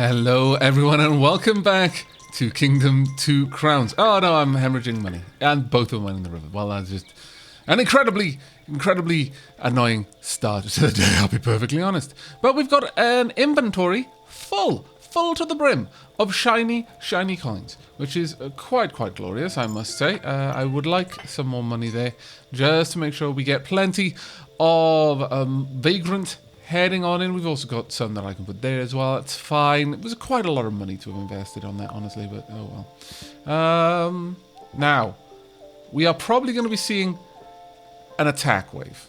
Hello, everyone, and welcome back to Kingdom 2 Crowns. Oh, no, I'm hemorrhaging money. And both of them went in the river. Well, that's just an incredibly annoying start to the day, I'll be perfectly honest. But we've got an inventory full to the brim of shiny coins, which is quite glorious, I must say. I would like some more money there, just to make sure we get plenty of vagrant heading on in. We've also got some that I can put there as well. It's fine. It was quite a lot of money to have invested on that, honestly, but oh well. Now, we are probably going to be seeing an attack wave.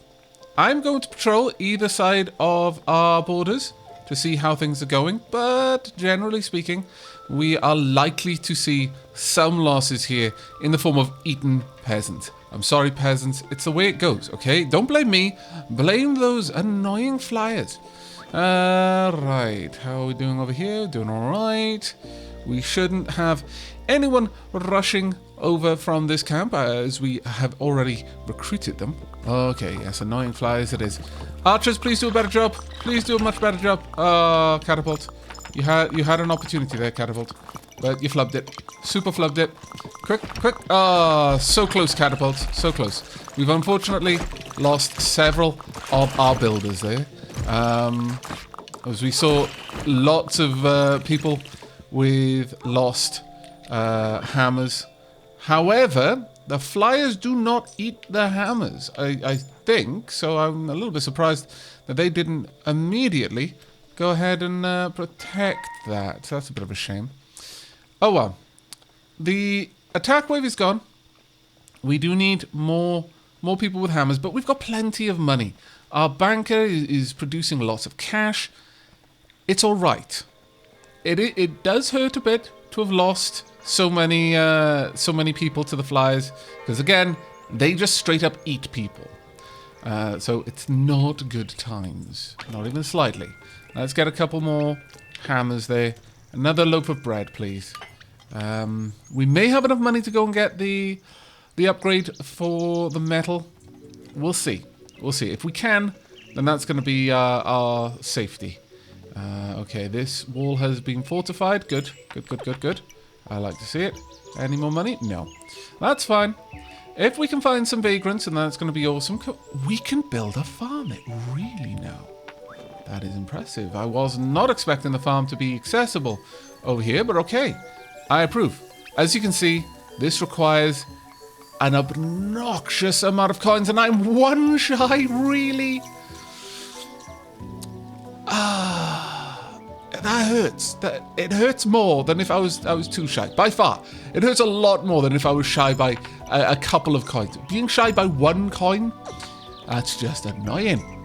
I'm going to patrol either side of our borders to see how things are going, but generally speaking, we are likely to see some losses here in the form of eaten peasants. I'm sorry, peasants. It's the way it goes, okay? Don't blame me. Blame those annoying flyers. Right. How are we doing over here? Doing all right. We shouldn't have anyone rushing over from this camp, as we have already recruited them. Okay, yes, annoying flyers it is. Archers, please do a better job. Please do a much better job. Catapult. You had an opportunity there, Catapult. But you flubbed it. Super flubbed it. Quick. So close, Catapult. So close. We've unfortunately lost several of our builders there. As we saw lots of people with lost hammers. However, the flyers do not eat the hammers, I think. So I'm a little bit surprised that they didn't immediately go ahead and protect that. That's a bit of a shame. Oh well. The attack wave is gone. We do need more people with hammers, but we've got plenty of money. Our banker is producing lots of cash. It's all right. It does hurt a bit to have lost so many people to the flyers, because again, they just straight up eat people. So it's not good times, not even slightly. Let's get a couple more hammers there. Another loaf of bread, please. We may have enough money to go and get the upgrade for the metal. We'll see. We'll see. If we can, then that's going to be our safety. Okay, this wall has been fortified. Good. I like to see it. Any more money? No. That's fine. If we can find some vagrants, and that's going to be awesome, we can build a farm. It really now. That is impressive. I was not expecting the farm to be accessible over here, but okay. I approve. As you can see, this requires an obnoxious amount of coins, and I'm one shy, really. That hurts. It hurts more than if I was too shy. By far. It hurts a lot more than if I was shy by a couple of coins. Being shy by one coin, that's just annoying.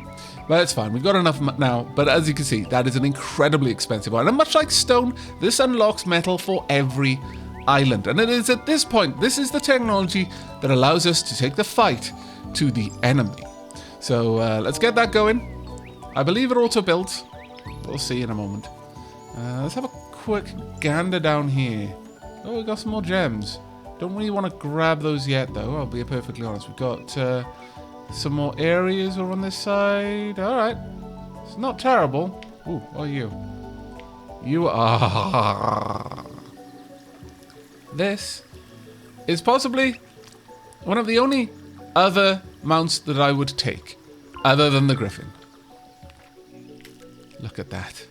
But it's fine. We've got enough now. But as you can see, that is an incredibly expensive one. And much like stone, this unlocks metal for every island. And it is at this point, this is the technology that allows us to take the fight to the enemy. So let's get that going. I believe it auto-builds. We'll see in a moment. Let's have a quick gander down here. Oh, we got some more gems. Don't really want to grab those yet, though. I'll be perfectly honest. We've got some more areas over on this side. All right. It's not terrible. Ooh, what are you? You are... This is possibly one of the only other mounts that I would take, other than the Griffin. Look at that.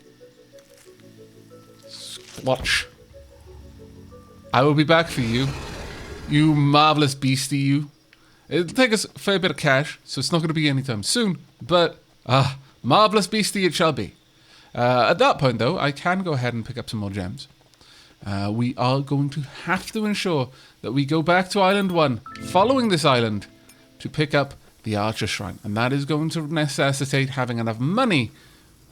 Squatch. I will be back for you. You marvelous beastie, you. It'll take us a fair bit of cash, so it's not going to be anytime soon. But, marvelous beastie it shall be. At that point, though, I can go ahead and pick up some more gems. We are going to have to ensure that we go back to Island 1, following this island, to pick up the Archer Shrine. And that is going to necessitate having enough money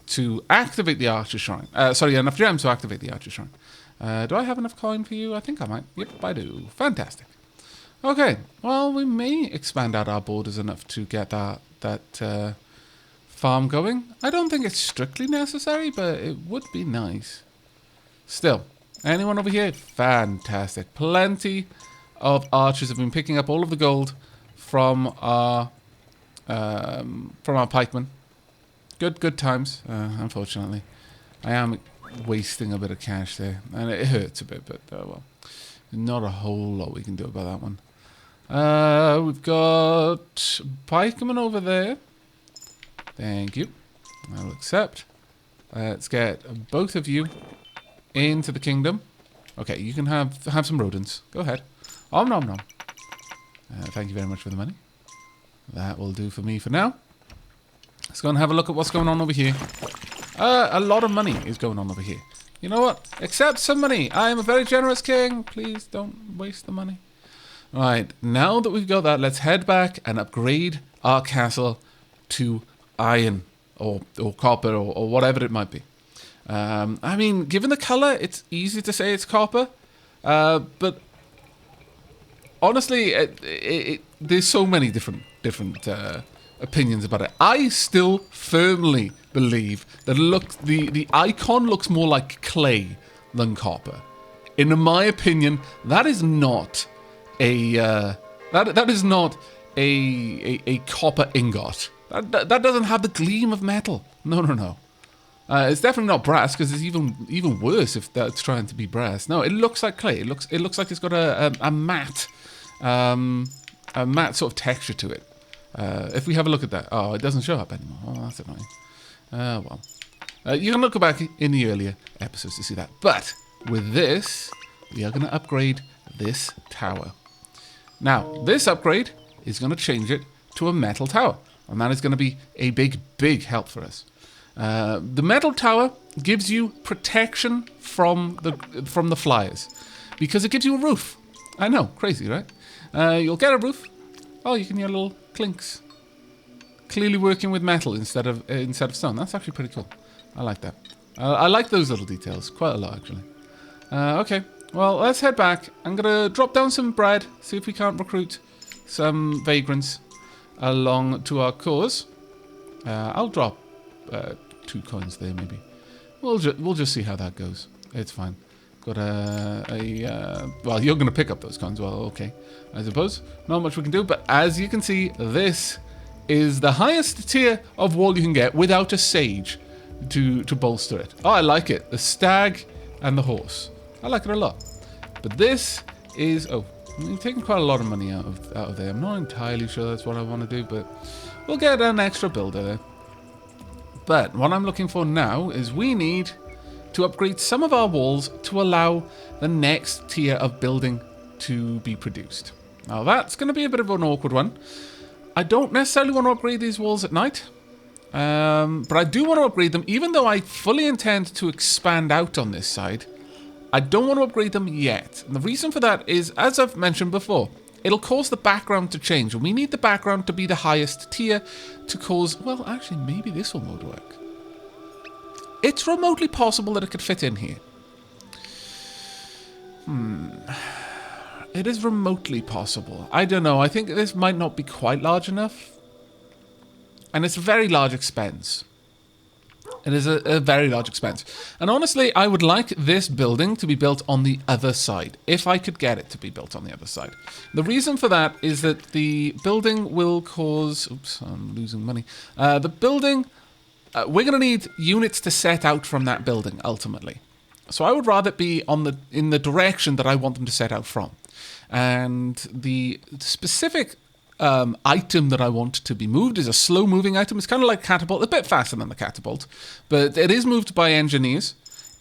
to activate the Archer Shrine. Enough gems to activate the Archer Shrine. Do I have enough coin for you? I think I might. Yep, I do. Fantastic. Okay, well, we may expand out our borders enough to get that farm going. I don't think it's strictly necessary, but it would be nice. Still, anyone over here? Fantastic. Plenty of archers have been picking up all of the gold from our pikemen. Good times, unfortunately. I am wasting a bit of cash there. And it hurts a bit, but well, not a whole lot we can do about that one. We've got pikemen over there. Thank you. I'll accept. Let's get both of you into the kingdom. Okay, you can have some rodents. Go ahead. Om nom nom. Thank you very much for the money. That will do for me for now. Let's go and have a look at what's going on over here. A lot of money is going on over here. You know what? Accept some money. I am a very generous king. Please don't waste the money. Right, now that we've got that, let's head back and upgrade our castle to iron or copper or whatever it might be. I mean, given the color, it's easy to say it's copper, but honestly, there's so many different opinions about it. I still firmly believe that the icon looks more like clay than copper. In my opinion, that is not a copper ingot. That doesn't have the gleam of metal. No. It's definitely not brass, because it's even worse if that's trying to be brass. No, it looks like clay. It looks like it's got a matte sort of texture to it. If we have a look at that, oh, it doesn't show up anymore. Oh, that's annoying. Well, you can look back in the earlier episodes to see that. But with this, we are going to upgrade this tower. Now, this upgrade is going to change it to a metal tower, and that is going to be a big help for us. The metal tower gives you protection from the flyers, because it gives you a roof. I know, crazy, right? You'll get a roof. Oh, you can hear little clinks. Clearly working with metal instead of stone. That's actually pretty cool. I like that. I like those little details quite a lot, actually. Okay, well, let's head back. I'm gonna drop down some bread, see if we can't recruit some vagrants along to our cause. I'll drop 2 coins there, maybe. We'll just see how that goes. It's fine. Got well, you're going to pick up those coins. Well, okay, I suppose. Not much we can do, but as you can see, this is the highest tier of wall you can get without a sage to bolster it. Oh, I like it. The stag and the horse. I like it a lot. But this is... Oh, I'm taking quite a lot of money out of there. I'm not entirely sure that's what I want to do, but we'll get an extra builder there. But what I'm looking for now is we need to upgrade some of our walls to allow the next tier of building to be produced. Now that's going to be a bit of an awkward one. I don't necessarily want to upgrade these walls at night, but I do want to upgrade them, even though I fully intend to expand out on this side. I don't want to upgrade them yet. And the reason for that is, as I've mentioned before, it'll cause the background to change, and we need the background to be the highest tier to cause... Well, actually, maybe this will work. It's remotely possible that it could fit in here. It is remotely possible. I don't know. I think this might not be quite large enough. And it's a very large expense. It is a very large expense. And honestly, I would like this building to be built on the other side, if I could get it to be built on the other side. The reason for that is that the building will cause... Oops, I'm losing money. The building... we're going to need units to set out from that building, ultimately. So I would rather it be in the direction that I want them to set out from. And the specific item that I want to be moved is a slow-moving item. It's kind of like catapult, a bit faster than the catapult, but it is moved by engineers.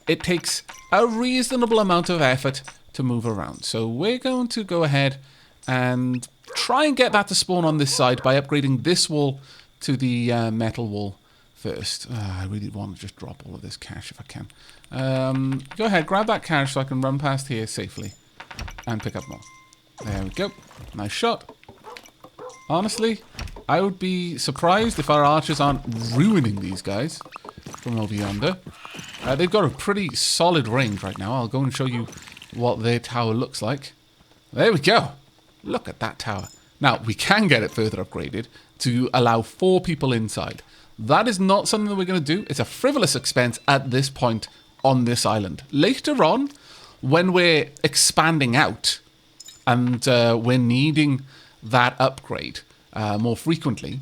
It takes a reasonable amount of effort to move around. So we're going to go ahead and try and get that to spawn on this side by upgrading this wall to the metal wall first. I really want to just drop all of this cash if I can. Go ahead, grab that cash so I can run past here safely and pick up more. There we go. Nice shot. Honestly, I would be surprised if our archers aren't ruining these guys from over yonder. They've got a pretty solid range right now. I'll go and show you what their tower looks like. There we go. Look at that tower. Now, we can get it further upgraded to allow 4 people inside. That is not something that we're going to do. It's a frivolous expense at this point on this island. Later on, when we're expanding out and we're needing that upgrade more frequently,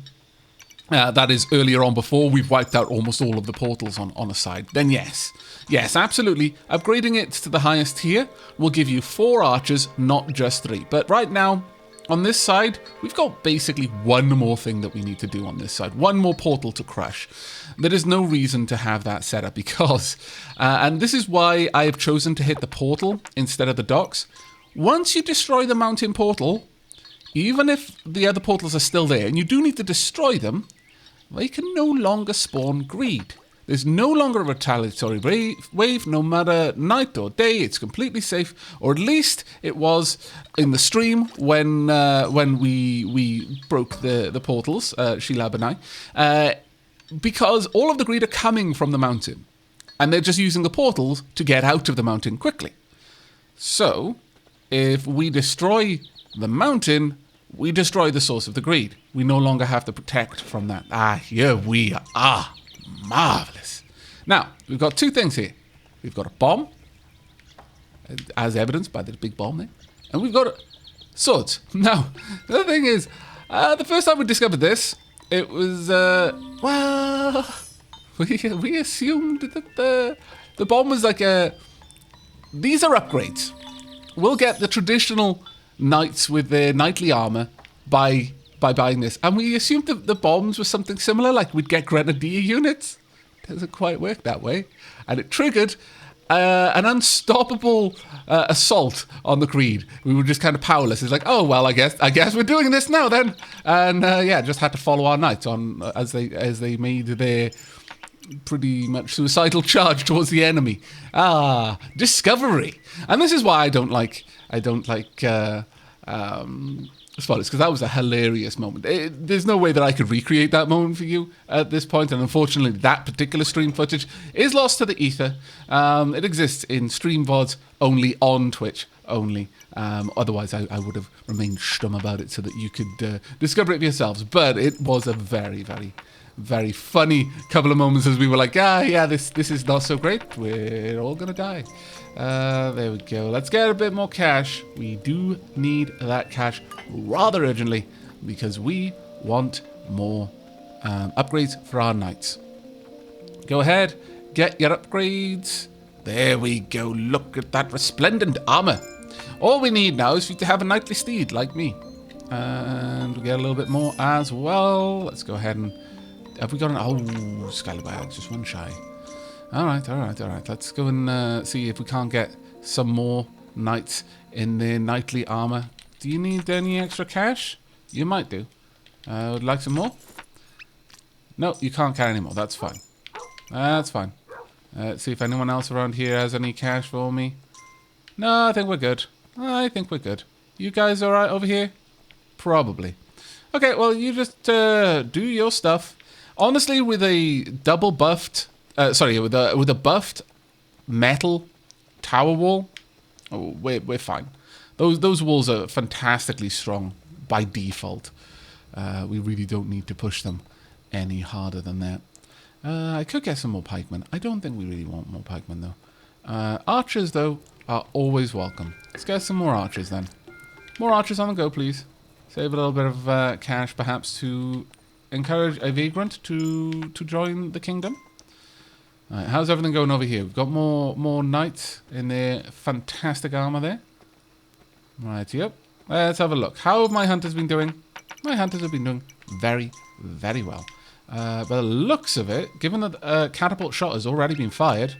that is earlier on before we've wiped out almost all of the portals on a side, then yes. Yes, absolutely. Upgrading it to the highest tier will give you 4 archers, not just 3. But right now, on this side, we've got basically one more thing that we need to do on this side. One more portal to crush. There is no reason to have that set up because, and this is why I have chosen to hit the portal instead of the docks. Once you destroy the mountain portal, even if the other portals are still there, and you do need to destroy them, they can no longer spawn greed. There's no longer a retaliatory wave, no matter night or day. It's completely safe, or at least it was in the stream when we broke the portals, Sheilab and I, because all of the greed are coming from the mountain, and they're just using the portals to get out of the mountain quickly. So, if we destroy the mountain, we destroy the source of the greed. We no longer have to protect from that. Here we are. Marvelous. Now, we've got 2 things here. We've got a bomb, as evidenced by the big bomb there, and we've got swords. Now, the thing is, the first time we discovered this, it was, well, we assumed that the bomb was like these are upgrades. We'll get the traditional knights with their knightly armor by buying this. And we assumed that the bombs were something similar, like we'd get grenadier units. Doesn't quite work that way. And it triggered an unstoppable assault on the greed. We were just kind of powerless. It's like, oh, well, I guess we're doing this now then. And yeah, just had to follow our knights on as they made their pretty much suicidal charge towards the enemy. Discovery. And this is why I don't like spoilers, because that was a hilarious moment. There's no way that I could recreate that moment for you at this point, and unfortunately that particular stream footage is lost to the ether. It exists in stream VODs only on Twitch only. Otherwise I would have remained stum about it so that you could discover it for yourselves. But it was a very, very, very funny couple of moments as we were like, yeah, this is not so great. We're all gonna die. There we go. Let's get a bit more cash. We do need that cash rather urgently because we want more upgrades for our knights. Go ahead, get your upgrades. There we go. Look at that resplendent armor. All we need now is for you to have a knightly steed like me. And we get a little bit more as well. Let's go ahead and... Have we got an... Oh, Scallywag, just one shy. All right. Let's go and see if we can't get some more knights in their knightly armor. Do you need any extra cash? You might do. Would like some more? No, you can't carry any more. That's fine. That's fine. Let's see if anyone else around here has any cash for me. No, I think we're good. You guys all right over here? Probably. Okay, well, you just do your stuff. Honestly, with a double buffed... with a buffed metal tower wall, we're fine. Those walls are fantastically strong by default. We really don't need to push them any harder than that. I could get some more pikemen. I don't think we really want more pikemen though. Archers though are always welcome. Let's get some more archers then. More archers on the go, please. Save a little bit of cash perhaps to encourage a vagrant to join the kingdom. Right, how's everything going over here? We've got more knights in their fantastic armor there. Right, yep. Let's have a look. How have my hunters been doing? My hunters have been doing very, very well. By the looks of it, given that a catapult shot has already been fired,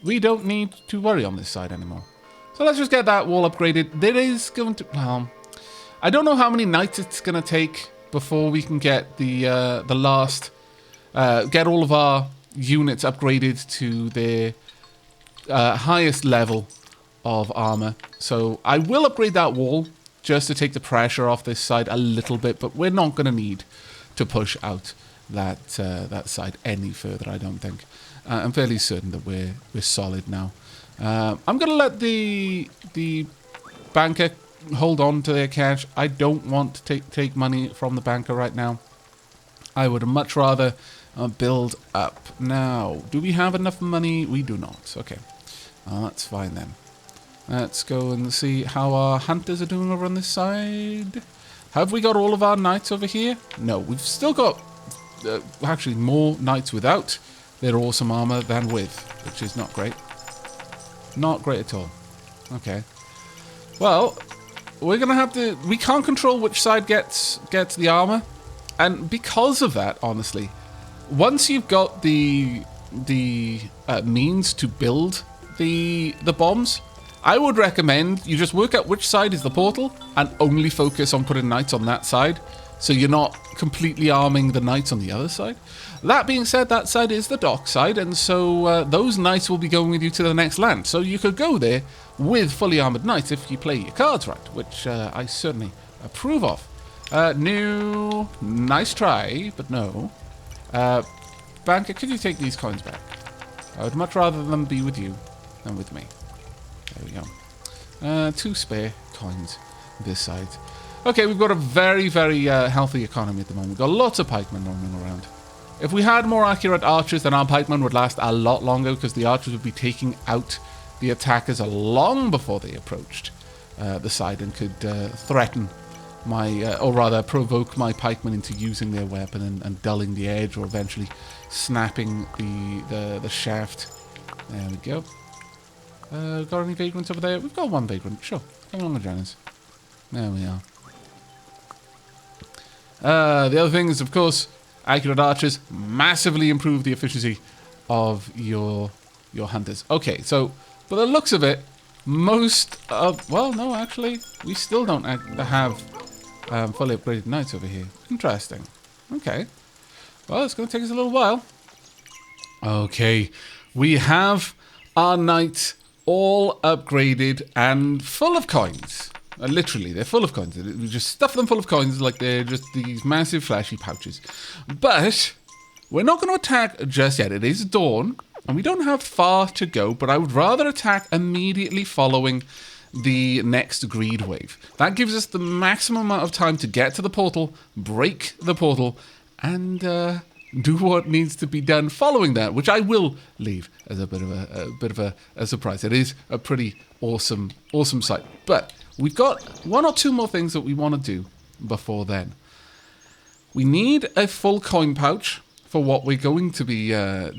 we don't need to worry on this side anymore. So let's just get that wall upgraded. There is going to... Well, I don't know how many nights it's going to take before we can get the last... get all of our units upgraded to their highest level of armor. So I will upgrade that wall just to take the pressure off this side a little bit, but we're not going to need to push out that side any further, I don't think. I'm fairly certain that we're solid now. I'm going to let the banker hold on to their cash. I don't want to take money from the banker right now. I would much rather build up. Now, do we have enough money? We do not. Okay. That's fine then. Let's go and see how our hunters are doing over on this side. Have we got all of our knights over here? No, we've still got actually more knights without their awesome armor than with, which is not great. Not great at all. Okay. Well, we're going to have to... We can't control which side gets the armor. And because of that, honestly, once you've got the means to build the bombs, I would recommend you just work out which side is the portal and only focus on putting knights on that side, so you're not completely arming the knights on the other side. That being said, that side is the dock side, and so those knights will be going with you to the next land. So you could go there with fully armored knights if you play your cards right, which I certainly approve of. New, nice try, but no. Banker, could you take these coins back? I would much rather them be with you than with me. There we go. 2 spare coins this side. Okay, we've got a very, very healthy economy at the moment. We've got lots of pikemen roaming around. If we had more accurate archers, then our pikemen would last a lot longer, because the archers would be taking out the attackers long before they approached the side and could threaten my, or rather provoke my pikemen into using their weapon and dulling the edge, or eventually snapping the shaft. There we go. Got any vagrants over there? We've got 1 vagrant, sure. Come along and join us. There we are. The other thing is, of course, accurate archers massively improve the efficiency of your hunters. Okay, so by the looks of it, most of... Well, no, actually, we still don't have fully upgraded knights over here. Interesting. Okay. Well, it's going to take us a little while. Okay, we have our knights all upgraded and full of coins. Literally, they're full of coins. We just stuff them full of coins like they're just these massive flashy pouches. But we're not going to attack just yet. It is dawn, and we don't have far to go, but I would rather attack immediately following the next greed wave. That gives us the maximum amount of time to get to the portal, break the portal, and do what needs to be done following that, which I will leave as a bit of a surprise. It is a pretty awesome sight. But we've got 1 or 2 more things that we want to do before then. We need a full coin pouch for what we're going to be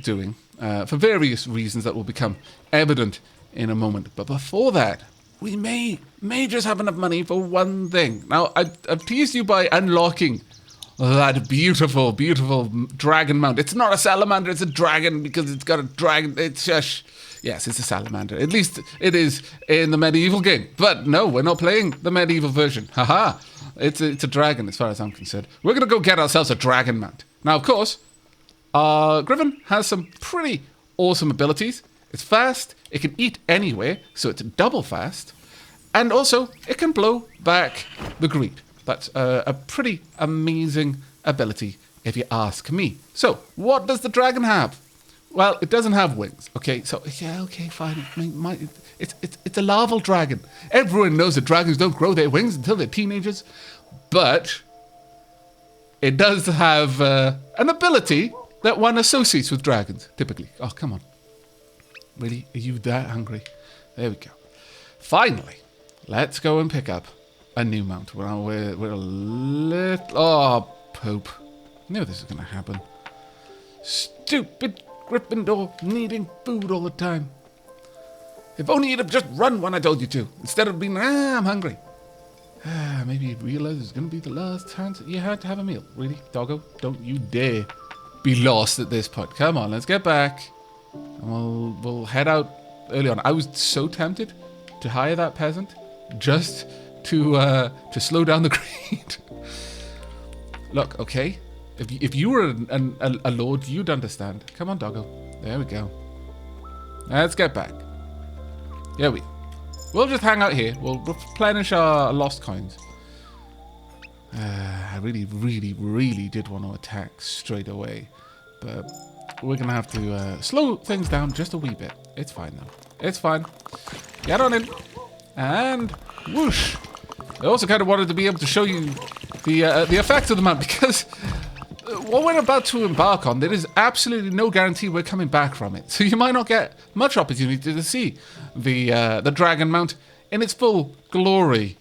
doing, for various reasons that will become evident in a moment. But before that, we may just have enough money for one thing. Now, I've teased you by unlocking that beautiful, beautiful dragon mount. It's not a salamander, it's a dragon, because it's got a dragon. It's just... Yes, it's a salamander. At least it is in the medieval game. But no, we're not playing the medieval version. Haha. It's a dragon as far as I'm concerned. We're going to go get ourselves a dragon mount. Now, of course, Griffin has some pretty awesome abilities. It's fast. It can eat anywhere, so it's double fast. And also, it can blow back the greed. That's a pretty amazing ability, if you ask me. So, what does the dragon have? Well, it doesn't have wings. Okay, so yeah, okay, fine. It's a larval dragon. Everyone knows that dragons don't grow their wings until they're teenagers, but it does have an ability that one associates with dragons, typically. Oh, come on. Really? Are you that hungry? There we go. Finally, let's go and pick up a new mount. We're a little... Oh, poop. I knew this was going to happen. Stupid Gryffindor needing food all the time. If only you'd have just run when I told you to, instead of being, I'm hungry. Maybe you'd realize it's going to be the last chance that you had to have a meal. Really, doggo? Don't you dare be lost at this point. Come on, let's get back. And we'll head out early on. I was so tempted to hire that peasant just to slow down the greed. Look, okay? If you were a lord, you'd understand. Come on, doggo. There we go. Let's get back. Yeah, we'll just hang out here. We'll replenish our lost coins. I really, really, really did want to attack straight away. But we're going to have to slow things down just a wee bit. It's fine, though. It's fine. Get on in. And whoosh. I also kind of wanted to be able to show you the effect of the map, because what we're about to embark on, there is absolutely no guarantee we're coming back from it. So you might not get much opportunity to see the dragon mount in its full glory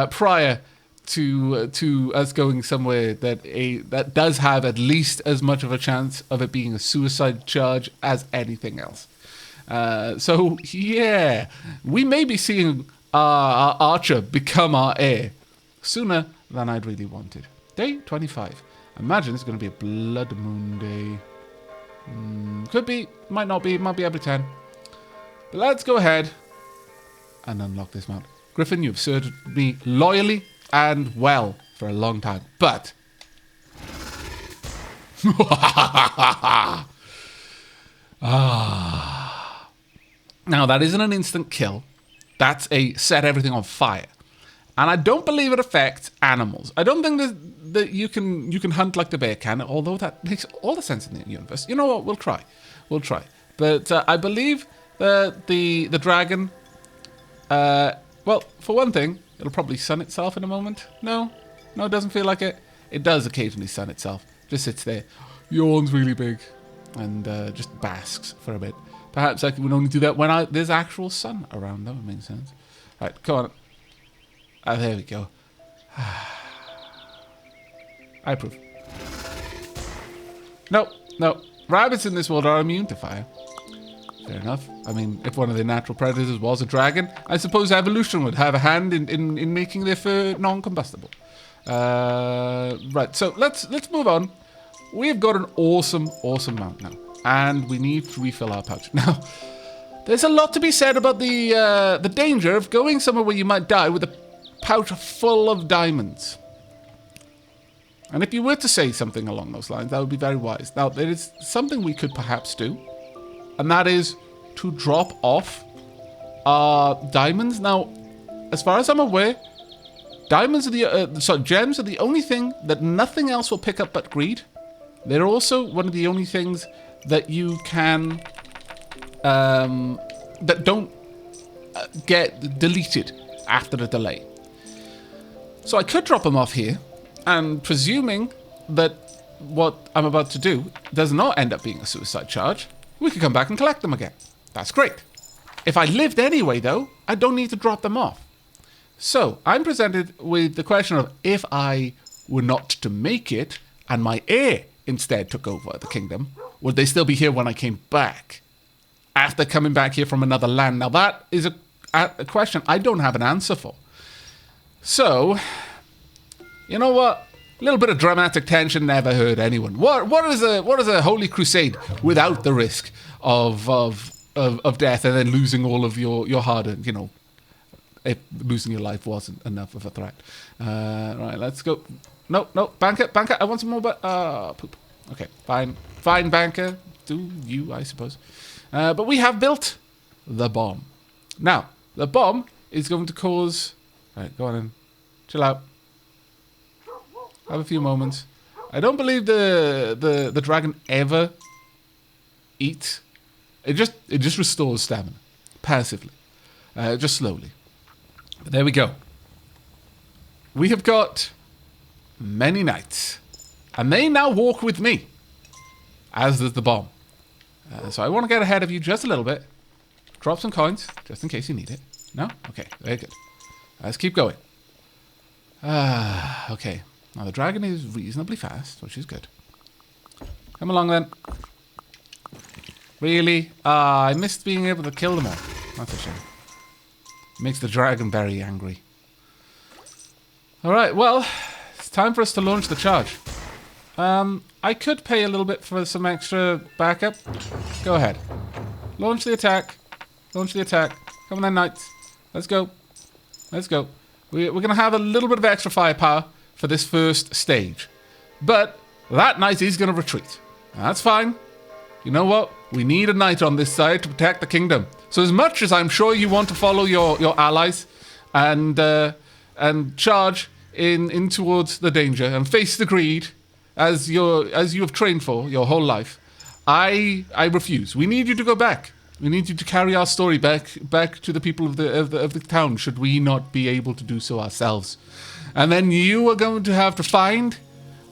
prior to us going somewhere that does have at least as much of a chance of it being a suicide charge as anything else. So yeah, we may be seeing our archer become our heir sooner than I'd really wanted. Day 25. Imagine it's going to be a blood moon day. Could be, might not be, might be every 10. But let's go ahead and unlock this mount. Griffin, you've served me loyally and well for a long time, but now that isn't an instant kill. That's a set everything on fire, and I don't believe it affects animals. I don't think that you can hunt like the bear can, although that makes all the sense in the universe. You know what? We'll try. But I believe that the dragon. Well, for one thing, it'll probably sun itself in a moment. No, it doesn't feel like it. It does occasionally sun itself. Just sits there, yawns really big, and just basks for a bit. Perhaps I can only do that when there's actual sun around. That would make sense. Right, come on. There we go. I approve. No. Rabbits in this world are immune to fire. Fair enough. I mean, if one of their natural predators was a dragon, I suppose evolution would have a hand in making their fur non-combustible. Right, so let's move on. We've got an awesome mount now, and we need to refill our pouch. Now, there's a lot to be said about the danger of going somewhere where you might die with a pouch full of diamonds. And if you were to say something along those lines, that would be very wise. Now, there is something we could perhaps do, and that is to drop off our diamonds. Now, as far as I'm aware, gems are the only thing that nothing else will pick up but greed. They're also one of the only things that you can that don't get deleted after a delay. So I could drop them off here, and presuming that what I'm about to do does not end up being a suicide charge, we could come back and collect them again. That's great. If I lived anyway, though, I don't need to drop them off. So I'm presented with the question of, if I were not to make it and my heir instead took over the kingdom, would they still be here when I came back? After coming back here from another land? Now that is a question I don't have an answer for. So, you know what? A little bit of dramatic tension never hurt anyone. What is a holy crusade without the risk of death and then losing all of your hard-earned, if losing your life wasn't enough of a threat. Right, let's go. No, banker, I want some more, poop. Okay, fine, banker. Do you, I suppose. But we have built the bomb. Now, the bomb is going to cause... Right, go on in. Chill out. Have a few moments. I don't believe the dragon ever eats. It just restores stamina. Passively. Just slowly. But there we go. We have got many knights. And they now walk with me. As does the bomb. So I want to get ahead of you just a little bit. Drop some coins, just in case you need it. No? Okay, very good. Let's keep going. Okay. Now, the dragon is reasonably fast, which is good. Come along, then. Really? I missed being able to kill them all. That's a shame. Makes the dragon very angry. Alright, well, it's time for us to launch the charge. I could pay a little bit for some extra backup. Go ahead. Launch the attack. Launch the attack. Come on then, knights. Let's go. Let's go. We're going to have a little bit of extra firepower for this first stage. But that knight is going to retreat. That's fine. You know what? We need a knight on this side to protect the kingdom. So as much as I'm sure you want to follow your allies and charge in towards the danger and face the greed as you have trained for your whole life, I refuse. We need you to go back. We need you to carry our story back to the people of the town, should we not be able to do so ourselves. And then you are going to have to find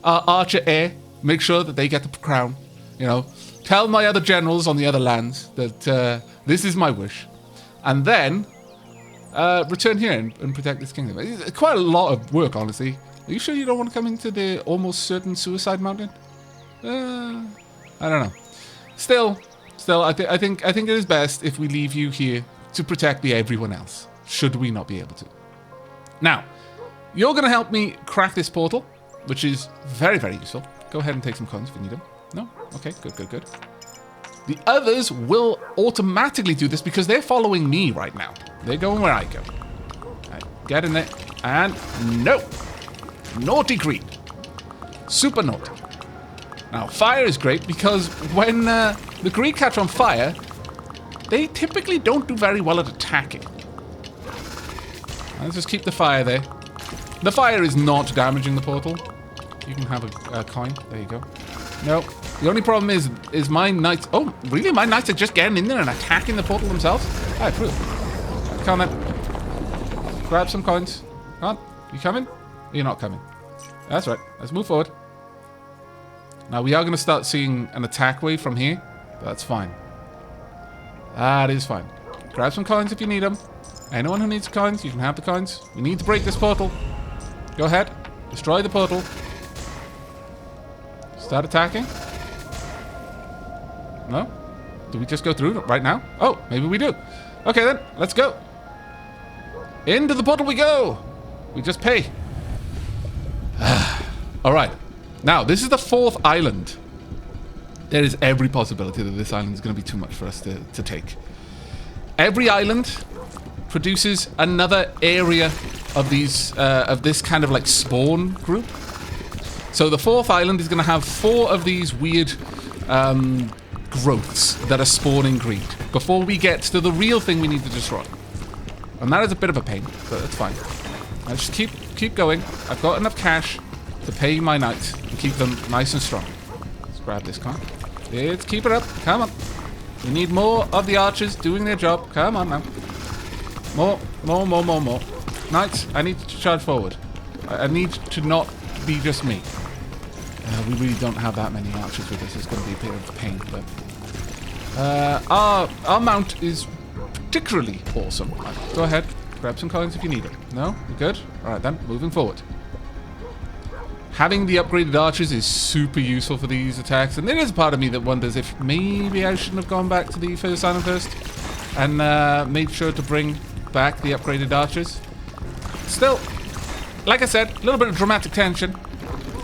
our archer heir, make sure that they get the crown. Tell my other generals on the other lands that this is my wish. And then return here and protect this kingdom. It's quite a lot of work, honestly. Are you sure you don't want to come into the almost certain suicide mountain? I don't know. Still, I think it is best if we leave you here to protect everyone else, should we not be able to. Now, you're going to help me crack this portal, which is very, very useful. Go ahead and take some coins if you need them. No? Okay, good. The others will automatically do this because they're following me right now. They're going where I go. Right, get in there. And no. Naughty greed. Super naughty. Now, fire is great because when the greed catch on fire, they typically don't do very well at attacking. Let's just keep the fire there. The fire is not damaging the portal. You can have a coin. There you go. No. The only problem is my knights... Oh, really? My knights are just getting in there and attacking the portal themselves? I approve. Come on then. Grab some coins. Come on. You coming? You're not coming. That's right. Let's move forward. Now, we are going to start seeing an attack wave from here. But that's fine. That is fine. Grab some coins if you need them. Anyone who needs coins, you can have the coins. We need to break this portal. Go ahead. Destroy the portal. Start attacking. No? Do we just go through right now? Oh, maybe we do. Okay then, let's go. Into the portal we go. We just pay. Alright. Now, this is the 4th island. There is every possibility that this island is going to be too much for us to take. Every island produces another area of these of this kind of like spawn group. So the 4th island is going to have 4 of these weird growths that are spawning greed before we get to the real thing we need to destroy. And that is a bit of a pain, but it's fine. Let's just keep going. I've got enough cash to pay my knights and keep them nice and strong. Let's grab this coin. Let's keep it up. Come on. We need more of the archers doing their job. Come on now. More. Knights, I need to charge forward. I need to not be just me. We really don't have that many archers with us. It's going to be a bit of a pain, but our mount is particularly awesome. Right, go ahead, grab some coins if you need them. No, we're good. All right then, moving forward. Having the upgraded archers is super useful for these attacks, and there is a part of me that wonders if maybe I shouldn't have gone back to the first island first and made sure to bring back the upgraded archers. Still, like I said, a little bit of dramatic tension.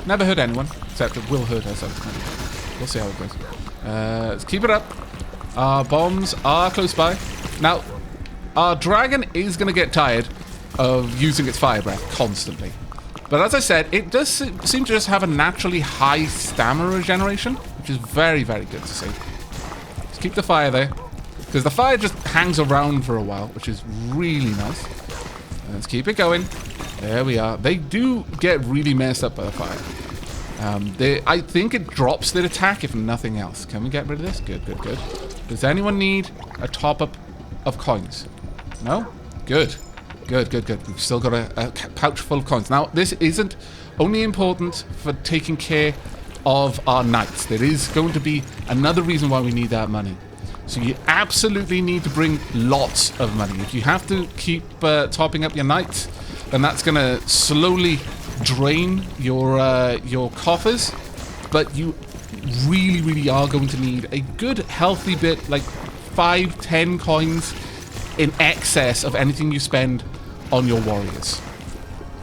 Never hurt anyone, except it will hurt us. We'll see how it goes. Let's keep it up. Our bombs are close by. Now, our dragon is going to get tired of using its fire breath constantly. But as I said, it does seem to just have a naturally high stamina regeneration, which is very, very good to see. Let's keep the fire there, because the fire just hangs around for a while, which is really nice. Let's keep it going. There we are. They do get really messed up by the fire. I think it drops their attack, if nothing else. Can we get rid of this? Good. Does anyone need a top-up of coins? No? Good. We've still got a pouch full of coins. Now, this isn't only important for taking care of our knights. There is going to be another reason why we need that money. So you absolutely need to bring lots of money. If you have to keep topping up your knights, then that's going to slowly drain your coffers. But you really are going to need a good, healthy bit, like 5-10 coins in excess of anything you spend on your warriors.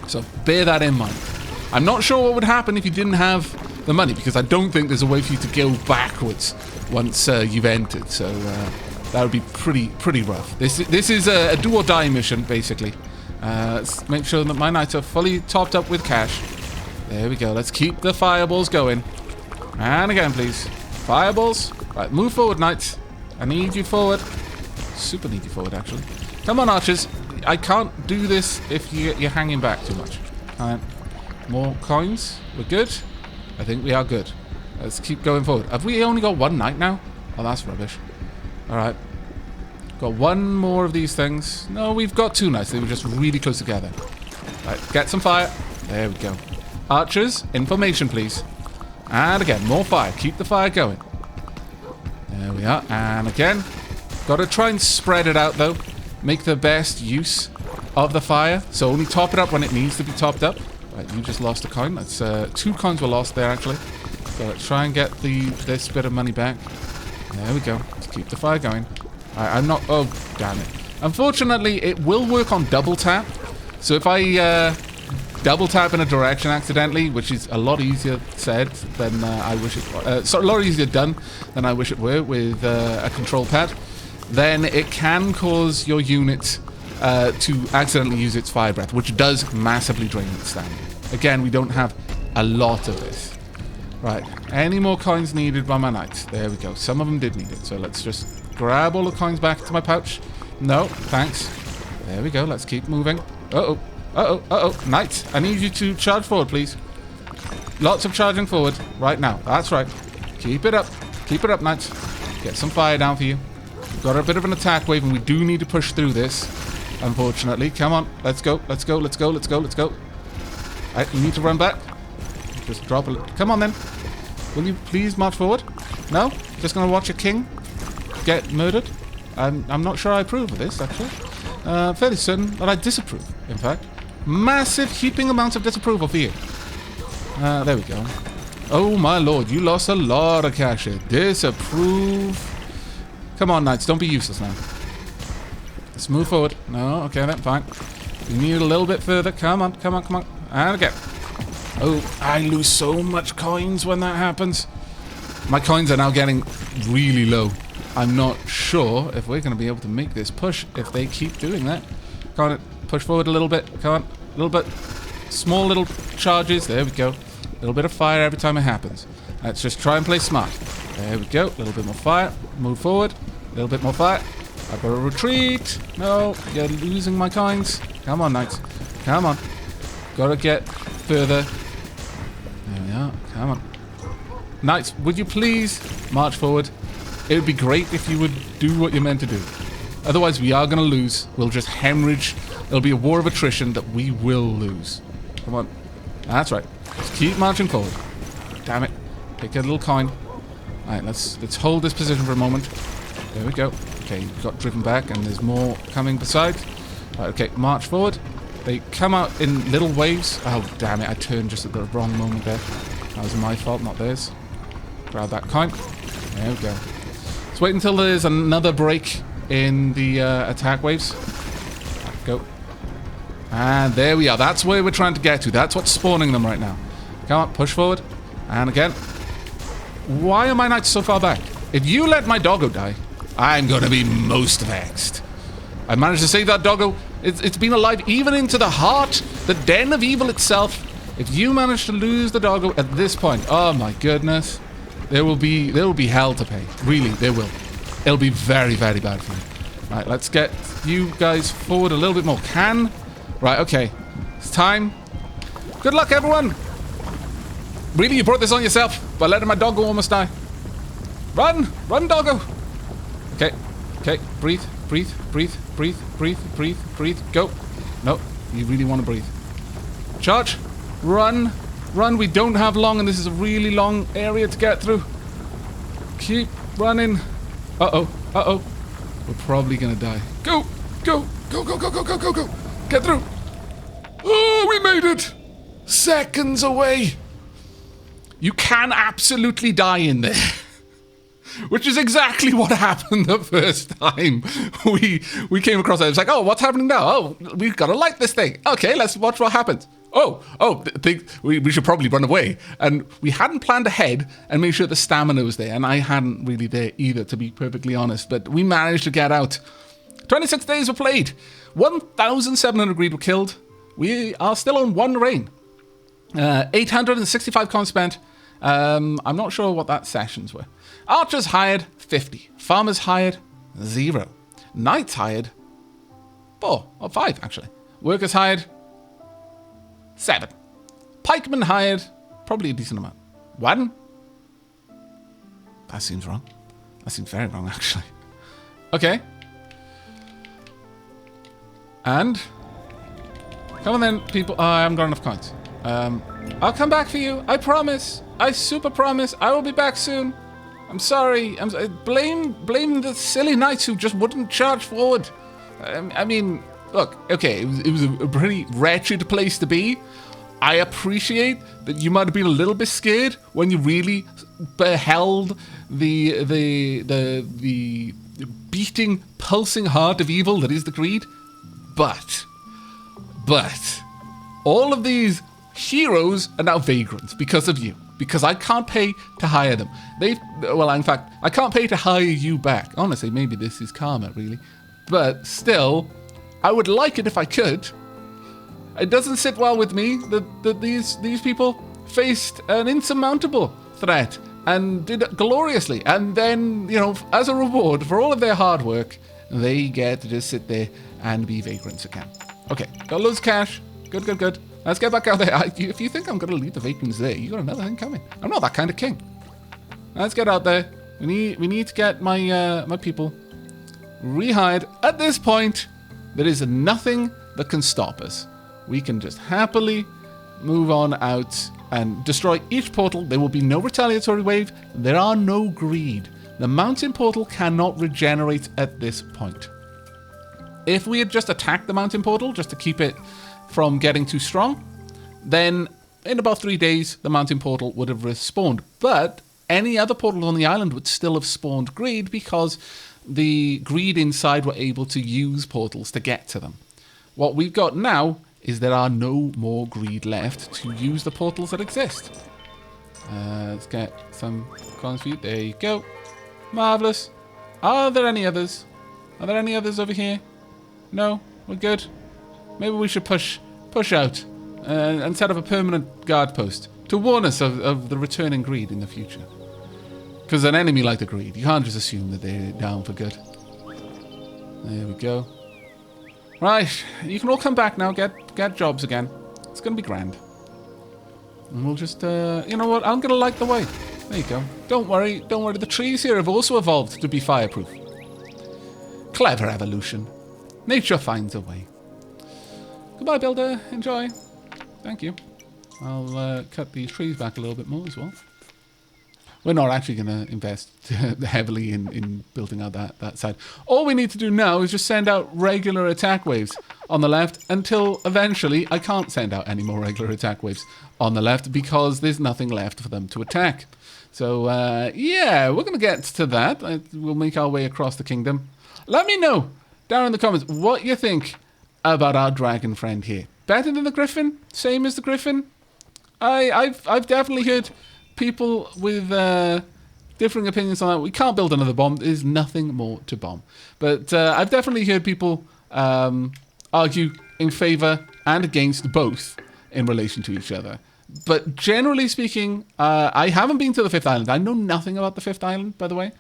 So bear that in mind. I'm not sure what would happen if you didn't have the money, because I don't think there's a way for you to go backwards once you've entered. So that would be pretty rough. This is a do or die mission, basically. Let's make sure that my knights are fully topped up with cash. There we go. Let's keep the fireballs going. And again, please. Fireballs. Right, move forward, knights. I need you forward. Super need you forward, actually. Come on, archers. I can't do this if you're hanging back too much. Alright. More coins. We're good. I think we are good. Let's keep going forward. Have we only got one knight now? Oh, that's rubbish. Alright. Got one more of these things. No, we've got 2 knights. They were just really close together. Right, get some fire. There we go. Archers, information, please. And again, more fire. Keep the fire going. There we are. And again, got to try and spread it out, though. Make the best use of the fire. So only top it up when it needs to be topped up. Right, you just lost a coin. That's 2 coins were lost there, actually. So let's try and get this bit of money back. There we go. Let's keep the fire going. I'm not... Oh, damn it. Unfortunately, it will work on double tap. So if I double tap in a direction accidentally, which is a lot easier said than I wish it was. Sorry, a lot easier done than I wish it were with a control pad, then it can cause your unit to accidentally use its fire breath, which does massively drain its stamina. Again, we don't have a lot of this. Right, any more coins needed by my knights? There we go. Some of them did need it, so let's just grab all the coins back into my pouch. No, thanks. There we go. Let's keep moving. Uh-oh. Uh-oh. Uh-oh. Knights, I need you to charge forward, please. Lots of charging forward right now. That's right. Keep it up. Keep it up, knights. Get some fire down for you. We've got a bit of an attack wave, and we do need to push through this, unfortunately. Come on. Let's go. Let's go. Let's go. Let's go. Let's go. Right, you need to run back. Just drop a little. Come on, then. Will you please march forward? No? Just going to watch a king get murdered? I'm not sure I approve of this, actually. Fairly certain that I disapprove, in fact. Massive heaping amounts of disapproval for you. There we go. Oh, my lord. You lost a lot of cash here. Disapprove. Come on, knights. Don't be useless now. Let's move forward. No, okay, then. Fine. We need a little bit further. Come on, come on, come on. And again. Oh, I lose so much coins when that happens. My coins are now getting really low. I'm not sure if we're going to be able to make this push if they keep doing that. Come on, push forward a little bit. Come on, a little bit. Small little charges. There we go. A little bit of fire every time it happens. Let's just try and play smart. There we go. A little bit more fire. Move forward. A little bit more fire. I've got to retreat. No, you're losing my coins. Come on, knights. Come on. Got to get further. There we are. Come on. Knights, would you please march forward? It would be great if you would do what you're meant to do. Otherwise, we are going to lose. We'll just hemorrhage. It'll be a war of attrition that we will lose. Come on. That's right. Just keep marching forward. Damn it. Pick a little coin. All right, let's hold this position for a moment. There we go. Okay, got driven back, and there's more coming besides. Right, okay, march forward. They come out in little waves. Oh, damn it. I turned just at the wrong moment there. That was my fault, not theirs. Grab that coin. There we go. Let's wait until there's another break in the attack waves. Right, go. And there we are. That's where we're trying to get to. That's what's spawning them right now. Come on, push forward. And again. Why are my knights so far back? If you let my doggo die, I'm going to be most vexed. I managed to save that doggo. It's been alive even into the heart, the den of evil itself. If you manage to lose the doggo at this point, oh my goodness, there will be hell to pay. Really, there will. It'll be very, very bad for you. Right, let's get you guys forward a little bit more. Right, okay. It's time. Good luck, everyone. Really, you brought this on yourself by letting my doggo almost die. Run! Run, doggo! Okay, okay. Breathe, breathe, breathe, breathe, breathe, breathe, breathe. Go. No, you really want to breathe. Charge. Run. Run. We don't have long, and this is a really long area to get through. Keep running. Uh-oh. Uh-oh. We're probably going to die. Go. Go. Go, go, go, go, go, go, go. Get through. Oh, we made it. Seconds away. You can absolutely die in there. Which is exactly what happened the first time we came across it. It's like, oh, what's happening now? Oh, we've got to light this thing. Okay, let's watch what happens. We should probably run away. And we hadn't planned ahead and made sure the stamina was there. And I hadn't really there either, to be perfectly honest. But we managed to get out. 26 days were played. 1,700 greed were killed. We are still on one reign. 865 coins spent. I'm not sure what that sessions were. Archers hired 50. Farmers hired 0. Knights hired 4 or 5 actually. Workers hired 7. Pikemen hired probably a decent amount. 1. That seems wrong. That seems very wrong actually. Okay. And come on then, people. I haven't got enough coins. I'll come back for you. I promise. I super promise. I will be back soon. I'm sorry. Blame the silly knights who just wouldn't charge forward. I mean, look, okay, it was a pretty wretched place to be. I appreciate that you might have been a little bit scared when you really beheld the beating, pulsing heart of evil that is the greed. But all of these heroes are now vagrants because of you. Because I can't pay to hire them. In fact, I can't pay to hire you back. Honestly, maybe this is karma, really. But still, I would like it if I could. It doesn't sit well with me that these people faced an insurmountable threat and did it gloriously. And then, as a reward for all of their hard work, they get to just sit there and be vagrants again. Okay, got loads of cash. Good. Let's get back out there. If you think I'm going to leave the vagrants there, you got another thing coming. I'm not that kind of king. Let's get out there. We need to get my people rehired. At this point, there is nothing that can stop us. We can just happily move on out and destroy each portal. There will be no retaliatory wave. There are no greed. The mountain portal cannot regenerate at this point. If we had just attacked the mountain portal just to keep it from getting too strong, then in about 3 days, the mountain portal would have respawned. But any other portals on the island would still have spawned greed because the greed inside were able to use portals to get to them. What we've got now is there are no more greed left to use the portals that exist. Let's get some coins for you. There you go. Marvellous. Are there any others? Are there any others over here? No? We're good? Maybe we should push out and set up a permanent guard post to warn us of the returning greed in the future. Because an enemy like the greed, you can't just assume that they're down for good. There we go. Right, you can all come back now, get jobs again. It's going to be grand. And we'll just, you know what, I'm going to light the way. There you go. Don't worry, the trees here have also evolved to be fireproof. Clever evolution. Nature finds a way. Goodbye, builder. Enjoy. Thank you. I'll cut these trees back a little bit more as well. We're not actually going to invest heavily in building out that side. All we need to do now is just send out regular attack waves on the left until eventually I can't send out any more regular attack waves on the left because there's nothing left for them to attack. So, yeah, we're going to get to that. We'll make our way across the kingdom. Let me know down in the comments what you think about our dragon friend here. Better than the griffin? Same as the griffin? I've definitely heard people with differing opinions on that. We can't build another bomb. There's nothing more to bomb. But I've definitely heard people argue in favor and against both in relation to each other. But generally speaking, I haven't been to the Fifth Island. I know nothing about the Fifth Island, by the way.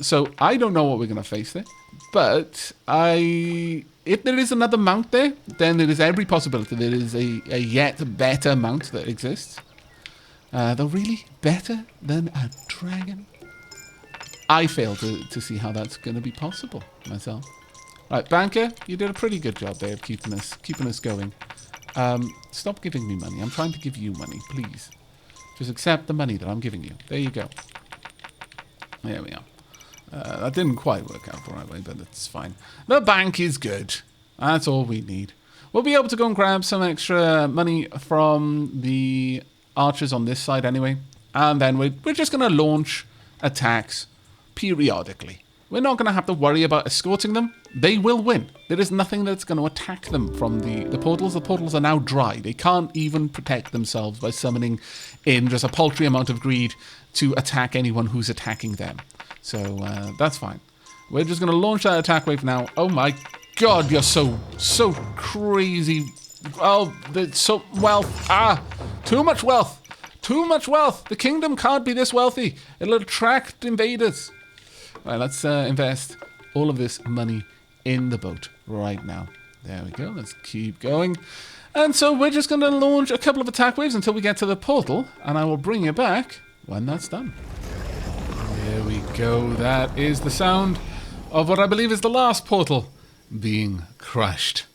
So I don't know what we're going to face there. But if there is another mount there, then there is every possibility there is a yet better mount that exists. Though really better than a dragon? I fail to see how that's going to be possible myself. Right, banker, you did a pretty good job there of keeping us going. Stop giving me money. I'm trying to give you money, please. Just accept the money that I'm giving you. There you go. There we are. That didn't quite work out the right way, but it's fine. The bank is good. That's all we need. We'll be able to go and grab some extra money from the archers on this side anyway. And then we're just going to launch attacks periodically. We're not going to have to worry about escorting them. They will win. There is nothing that's going to attack them from the portals. The portals are now dry. They can't even protect themselves by summoning in just a paltry amount of greed to attack anyone who's attacking them. So that's fine. We're just going to launch that attack wave now. Oh my god, you're so crazy. Oh, so wealth. Too much wealth. Too much wealth. The kingdom can't be this wealthy. It'll attract invaders. All right, let's invest all of this money in the boat right now. There we go. Let's keep going. And so we're just going to launch a couple of attack waves until we get to the portal, and I will bring you back when that's done. There we go. That is the sound of what I believe is the last portal being crushed.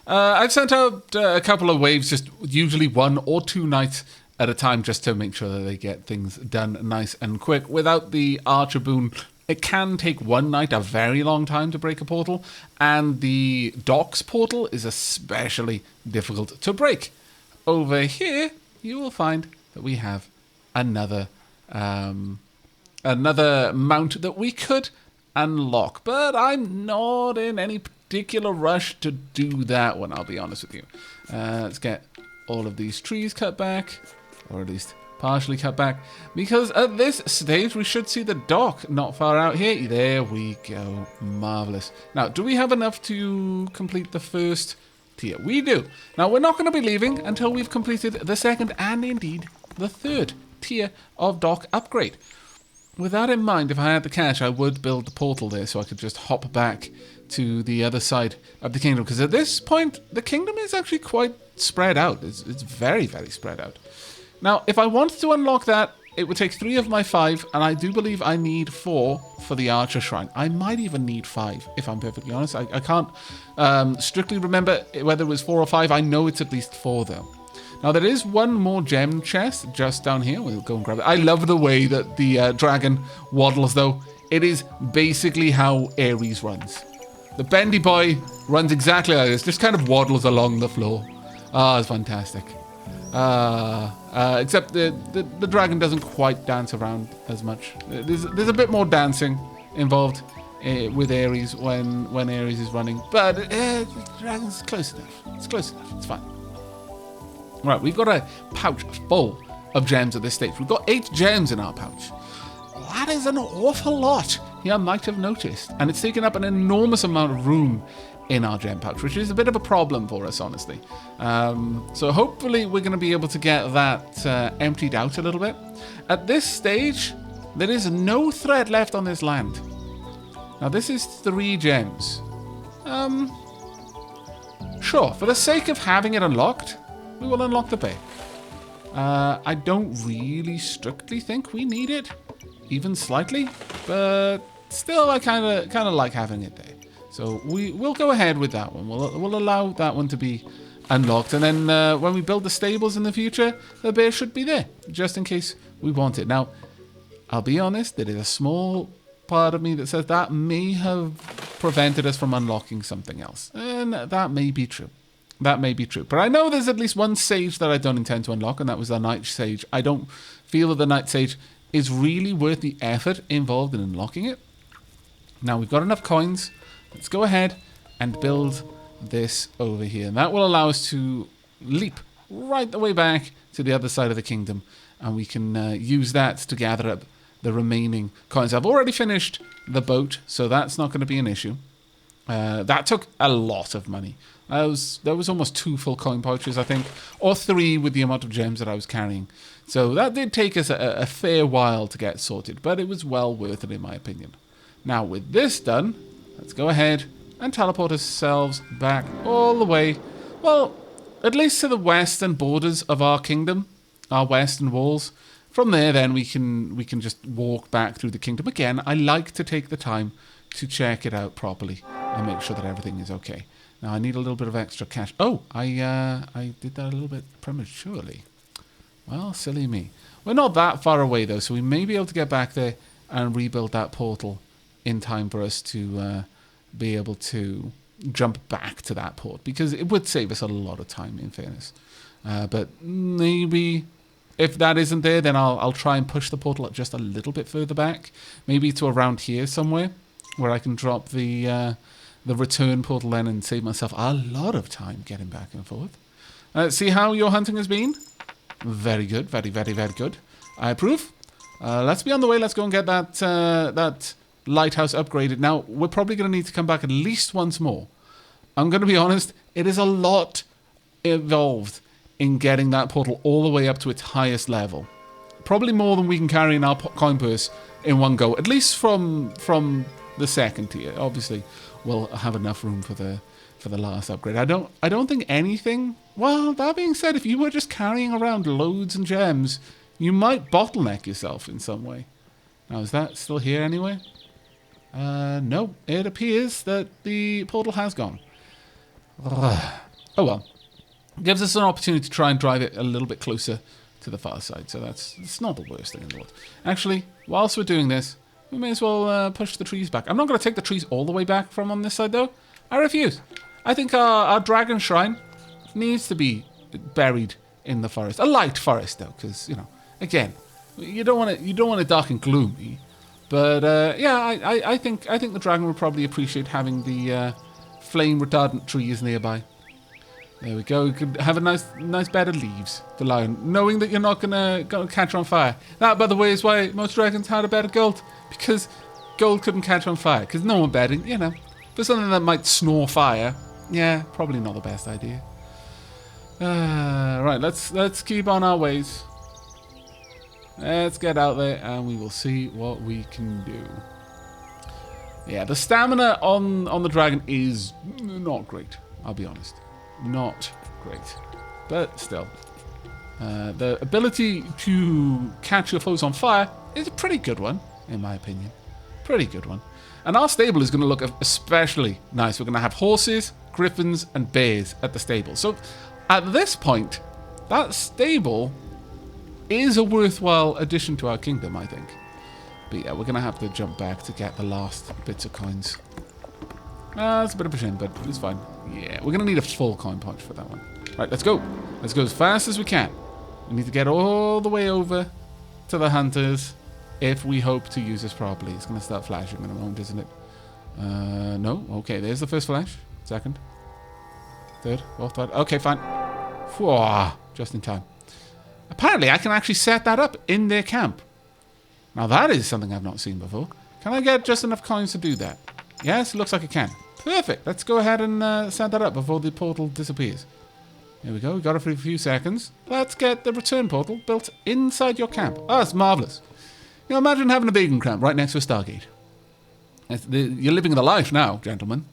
I've sent out a couple of waves, just usually 1 or 2 nights at a time, just to make sure that they get things done nice and quick without the archer boon It can take one night a very long time to break a portal, and the docks portal is especially difficult to break. Over here, you will find that we have another mount that we could unlock, but I'm not in any particular rush to do that one, I'll be honest with you. Let's get all of these trees cut back, or at least partially cut back, because at this stage we should see the dock not far out here. There we go. Marvelous. Now, do we have enough to complete the first tier? We do. Now, we're not going to be leaving until we've completed the second and indeed the third tier of dock upgrade. With that in mind, if I had the cash, I would build the portal there so I could just hop back to the other side of the kingdom, because at this point the kingdom is actually quite spread out. It's very, very spread out. Now, if I wanted to unlock that, it would take 3 of my 5, and I do believe I need 4 for the Archer Shrine. I might even need 5, if I'm perfectly honest. I can't strictly remember whether it was 4 or 5. I know it's at least 4, though. Now, there is one more gem chest just down here. We'll go and grab it. I love the way that the dragon waddles, though. It is basically how Ares runs. The bendy boy runs exactly like this, just kind of waddles along the floor. Ah, it's fantastic. Except the dragon doesn't quite dance around as much. There's a bit more dancing involved with Ares when Ares is running, but the dragon's close enough. It's close enough. It's fine. Right, we've got a pouch full of gems at this stage. We've got 8 gems in our pouch. That is an awful lot, you might have noticed, and it's taken up an enormous amount of room in our gem pouch, which is a bit of a problem for us, honestly. So hopefully we're going to be able to get that emptied out a little bit. At this stage, there is no thread left on this land. Now, this is 3 gems. Sure, for the sake of having it unlocked, we will unlock the bay. I don't really strictly think we need it, even slightly, but still I kind of like having it there. So we'll go ahead with that one. We'll allow that one to be unlocked, and then when we build the stables in the future, the bear should be there, just in case we want it. Now, I'll be honest, there is a small part of me that says that may have prevented us from unlocking something else, and that may be true. That may be true. But I know there's at least one sage that I don't intend to unlock, and that was the Night Sage. I don't feel that the Night Sage is really worth the effort involved in unlocking it. Now, we've got enough coins. Let's go ahead and build this over here. And that will allow us to leap right the way back to the other side of the kingdom. And we can use that to gather up the remaining coins. I've already finished the boat, so that's not going to be an issue. That took a lot of money. There was almost 2 full coin pouches, I think, or 3 with the amount of gems that I was carrying. So that did take us a fair while to get sorted, but it was well worth it in my opinion. Now, with this done, let's go ahead and teleport ourselves back all the way, well, at least to the western borders of our kingdom, our western walls. From there, then, we can just walk back through the kingdom again. I like to take the time to check it out properly and make sure that everything is okay. Now, I need a little bit of extra cash. Oh, I did that a little bit prematurely. Well, silly me. We're not that far away, though, so we may be able to get back there and rebuild that portal in time for us to be able to jump back to that port, because it would save us a lot of time, in fairness. But maybe if that isn't there, then I'll try and push the portal just a little bit further back, maybe to around here somewhere, where I can drop the return portal then and save myself a lot of time getting back and forth. See how your hunting has been? Very good. Very, very, very good. I approve. Let's be on the way. Let's go and get that lighthouse upgraded. Now, we're probably going to need to come back at least once more. I'm going to be honest, it is a lot involved in getting that portal all the way up to its highest level. Probably more than we can carry in our coin purse in one go, at least from the second tier. Obviously, we'll have enough room for the last upgrade. I don't think anything. Well, that being said, if you were just carrying around loads and gems, you might bottleneck yourself in some way. Now, is that still here anyway? No, it appears that the portal has gone. Oh well. Gives us an opportunity to try and drive it a little bit closer to the far side, so it's not the worst thing in the world. Actually, whilst we're doing this, we may as well push the trees back. I'm not going to take the trees all the way back from on this side, though. I refuse. I think our dragon shrine needs to be buried in the forest. A light forest, though, because, you know, again, you don't want it dark and gloomy. But, yeah, I think the dragon would probably appreciate having the flame retardant trees nearby. There we go. You could have a nice bed of leaves to lie on, knowing that you're not gonna catch on fire. That, by the way, is why most dragons had a bed of gold, because gold couldn't catch on fire. Because no one bedding, you know, for something that might snore fire. Yeah, probably not the best idea. Right, let's keep on our ways. Let's get out there and we will see what we can do. Yeah, the stamina on the dragon is not great, I'll be honest. Not great. But still. The ability to catch your foes on fire is a pretty good one, in my opinion. Pretty good one. And our stable is going to look especially nice. We're going to have horses, griffins, and bears at the stable. So at this point, that stable is a worthwhile addition to our kingdom, I think. But yeah, we're going to have to jump back to get the last bits of coins. It's a bit of a shame, but it's fine. Yeah, we're going to need a full coin pouch for that one. Right, let's go. Let's go as fast as we can. We need to get all the way over to the hunters if we hope to use this properly. It's going to start flashing in a moment, isn't it? No. Okay, there's the first flash. Second. Third. Fourth. Third. Okay, fine. Whoa, just in time. Apparently, I can actually set that up in their camp. Now, that is something I've not seen before. Can I get just enough coins to do that? Yes, it looks like I can. Perfect. Let's go ahead and set that up before the portal disappears. Here we go. We got it for a few seconds. Let's get the return portal built inside your camp. Oh, that's marvelous. You know, imagine having a bacon camp right next to a Stargate. You're living the life now, gentlemen.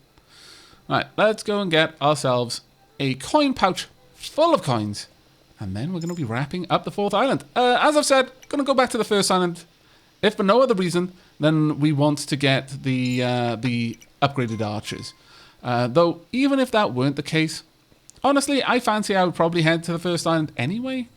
Right, let's go and get ourselves a coin pouch full of coins. And then we're going to be wrapping up the fourth island. As I've said, going to go back to the first island. If for no other reason, then we want to get the upgraded archers. Though, even if that weren't the case, honestly, I fancy I would probably head to the first island anyway.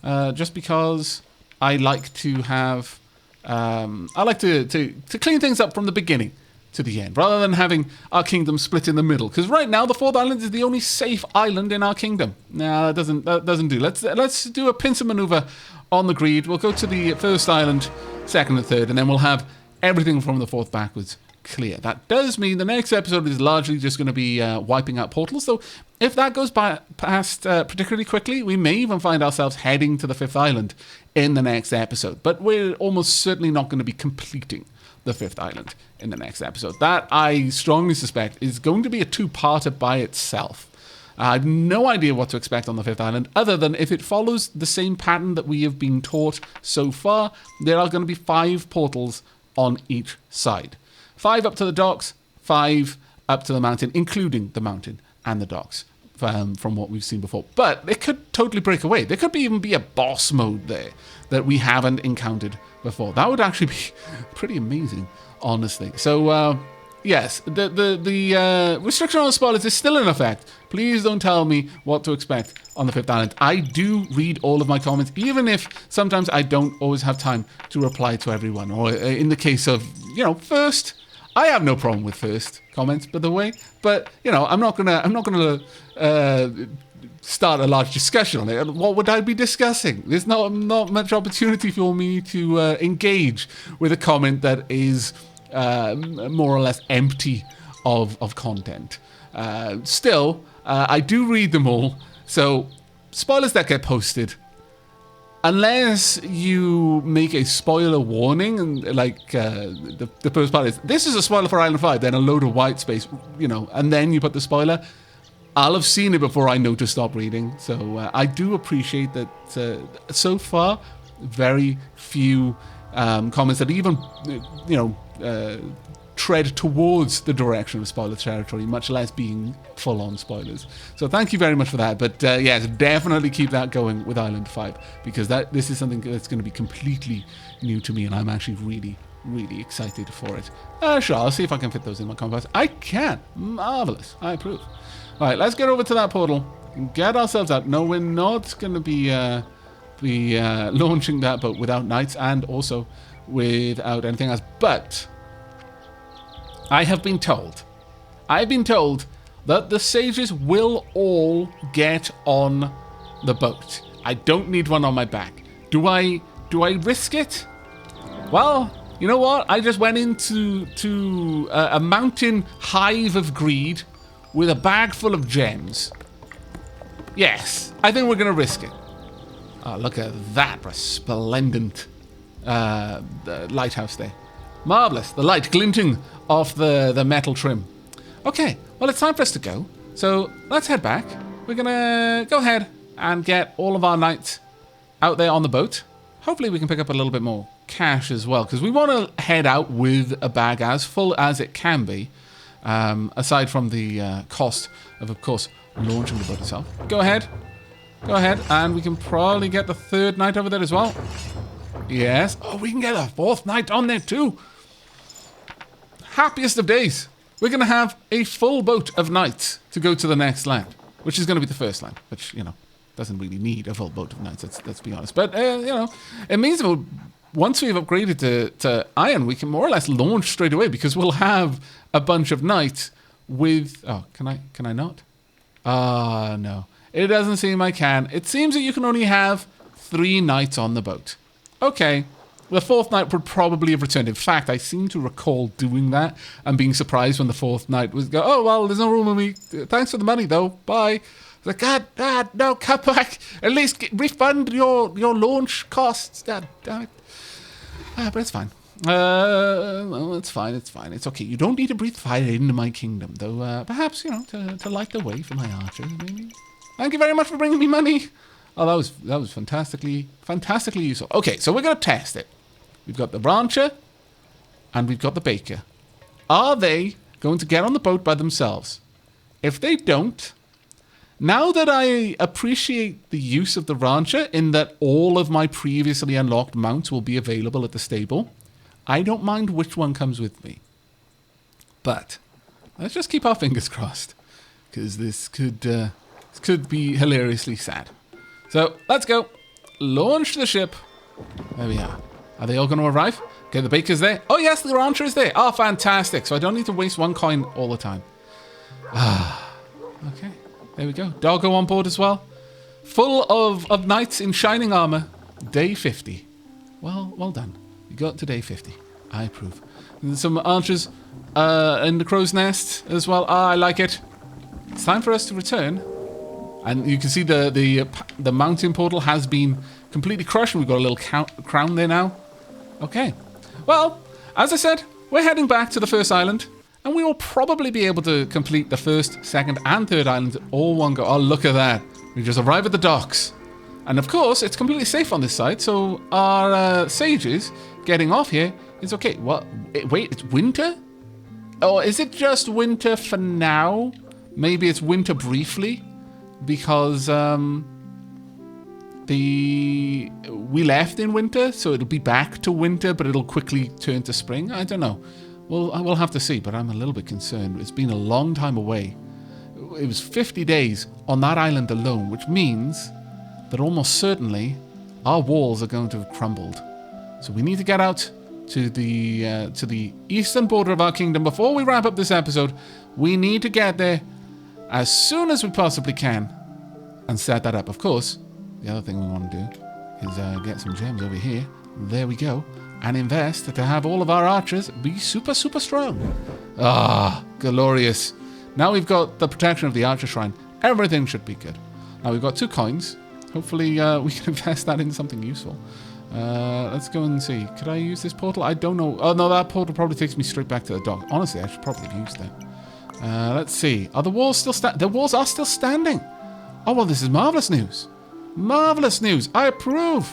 Just because I like to have... I like to clean things up from the beginning to the end, rather than having our kingdom split in the middle. Because right now, the fourth island is the only safe island in our kingdom. No, that doesn't do. Let's do a pincer maneuver on the grid. We'll go to the first island, second and third, and then we'll have everything from the fourth backwards clear. That does mean the next episode is largely just going to be wiping out portals. So if that goes past particularly quickly, we may even find ourselves heading to the fifth island in the next episode. But we're almost certainly not going to be completing the fifth island in the next episode. That, I strongly suspect, is going to be a two-parter by itself. I have no idea what to expect on the fifth island, other than if it follows the same pattern that we have been taught so far, there are going to be 5 portals on each side. 5 up to the docks, 5 up to the mountain, including the mountain and the docks, from what we've seen before. But it could totally break away. There could even be a boss mode there that we haven't encountered before. That would actually be pretty amazing, honestly. So, yes, the restriction on spoilers is still in effect. Please don't tell me what to expect on the fifth island. I do read all of my comments, even if sometimes I don't always have time to reply to everyone. Or in the case of, first, I have no problem with first comments, by the way. But I'm not gonna start a large discussion on it. What would I be discussing? There's not much opportunity for me to engage with a comment that is more or less empty of content. Still, I do read them all. So spoilers that get posted, unless you make a spoiler warning, and the first part is, this is a spoiler for Island 5, then a load of white space, and then you put the spoiler, I'll have seen it before I know to stop reading. So I do appreciate that so far, very few comments that even, tread towards the direction of spoiler territory, much less being full-on spoilers. So thank you very much for that. But yes, definitely keep that going with Island 5, because this is something that's going to be completely new to me, and I'm actually really, really excited for it. Sure, I'll see if I can fit those in my compass. I can. Marvelous. I approve. All right, let's get over to that portal and get ourselves out. No, we're not going to be launching that boat without knights, and also without anything else. But I've been told that the sages will all get on the boat. I don't need one on my back. Do I risk it? Well, you know what? I just went into a mountain hive of greed with a bag full of gems. Yes, I think we're going to risk it. Oh, look at that resplendent lighthouse there. Marvellous. The light glinting off the metal trim. Okay, well, it's time for us to go. So let's head back. We're going to go ahead and get all of our knights out there on the boat. Hopefully we can pick up a little bit more cash as well, because we want to head out with a bag as full as it can be, aside from the cost of course, launching the boat itself. Go ahead, and we can probably get the third knight over there as well. Yes. Oh, we can get a fourth knight on there too. Happiest of days. We're going to have a full boat of knights to go to the next land, which is going to be the first land, which, you know, doesn't really need a full boat of knights, let's be honest. But, you know, it means that once we've upgraded to iron, we can more or less launch straight away, because we'll have a bunch of knights with... Oh, can I not? Ah, no. It doesn't seem I can. It seems that you can only have 3 knights on the boat. Okay. The 4th knight would probably have returned. In fact, I seem to recall doing that and being surprised when the 4th knight was go, oh, well, there's no room for me. Thanks for the money, though. Bye. Like, God, no, come back. At least refund your launch costs. God damn it. But it's fine. Well, it's fine. It's okay. You don't need to breathe fire into my kingdom, though. Perhaps, you know, to light the way for my archers, maybe. Thank you very much for bringing me money. Oh, that was fantastically useful. Okay, so we're going to test it. We've got the rancher and we've got the baker. Are they going to get on the boat by themselves? If they don't, now that I appreciate the use of the rancher in that all of my previously unlocked mounts will be available at the stable, I don't mind which one comes with me. But let's just keep our fingers crossed, because this could be hilariously sad. So let's go. Launch the ship. There we are. Are they all going to arrive? Okay, the baker's there. Oh, yes, the rancher is there. Oh, fantastic. So I don't need to waste 1 coin all the time. Okay. There we go. Doggo on board as well. Full of knights in shining armor. Day 50. Well done. You got to day 50. I approve. And some archers in the crow's nest as well. I like it. It's time for us to return. And you can see the mountain portal has been completely crushed. We've got a little crown there now. Okay. Well, as I said, we're heading back to the first island. And we will probably be able to complete the first, second, and third islands all one go. Oh, look at that. We just arrive at the docks. And of course, it's completely safe on this side. So our sages getting off here is okay. What? Wait, it's winter? Or is it just winter for now? Maybe it's winter briefly? Because we left in winter, so it'll be back to winter, but it'll quickly turn to spring. I don't know. Well, I will have to see, but I'm a little bit concerned. It's been a long time away. It was 50 days on that island alone, which means that almost certainly our walls are going to have crumbled. So we need to get out to the eastern border of our kingdom before we wrap up this episode. We need to get there as soon as we possibly can and set that up. Of course, the other thing we want to do is get some gems over here. There we go. And invest to have all of our archers be super, super strong. Ah, glorious. Now we've got the protection of the archer shrine. Everything should be good. Now we've got 2 coins. Hopefully we can invest that in something useful. Let's go and see. Could I use this portal? I don't know. Oh, no, that portal probably takes me straight back to the dock. Honestly, I should probably have used that. Let's see. Are the walls still standing? The walls are still standing. Oh, well, this is marvelous news. Marvelous news. I approve.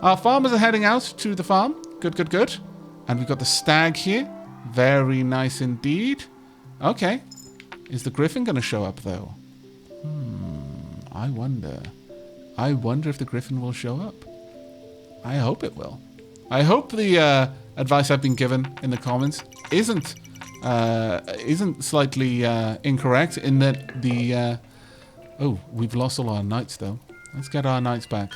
Our farmers are heading out to the farm. Good, good, good. And we've got the stag here. Very nice indeed. Okay. Is the griffin going to show up, though? I wonder. I wonder if the griffin will show up. I hope it will. I hope the advice I've been given in the comments isn't slightly incorrect in that the... oh, we've lost all our knights, though. Let's get our knights back.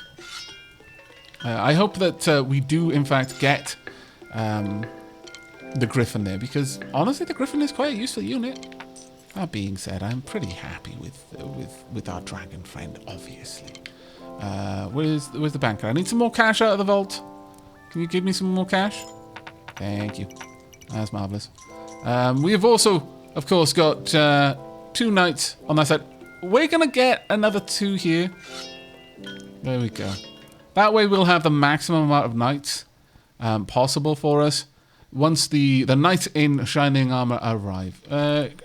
I hope that we do, in fact, get the Griffin there, because honestly, the Griffin is quite a useful unit. That being said, I'm pretty happy with our dragon friend, obviously. Where's the banker? I need some more cash out of the vault. Can you give me some more cash? Thank you. That's marvellous. We have also, of course, got 2 knights on that side. We're going to get another 2 here. There we go. That way we'll have the maximum amount of knights possible for us once the knights in shining armor arrive.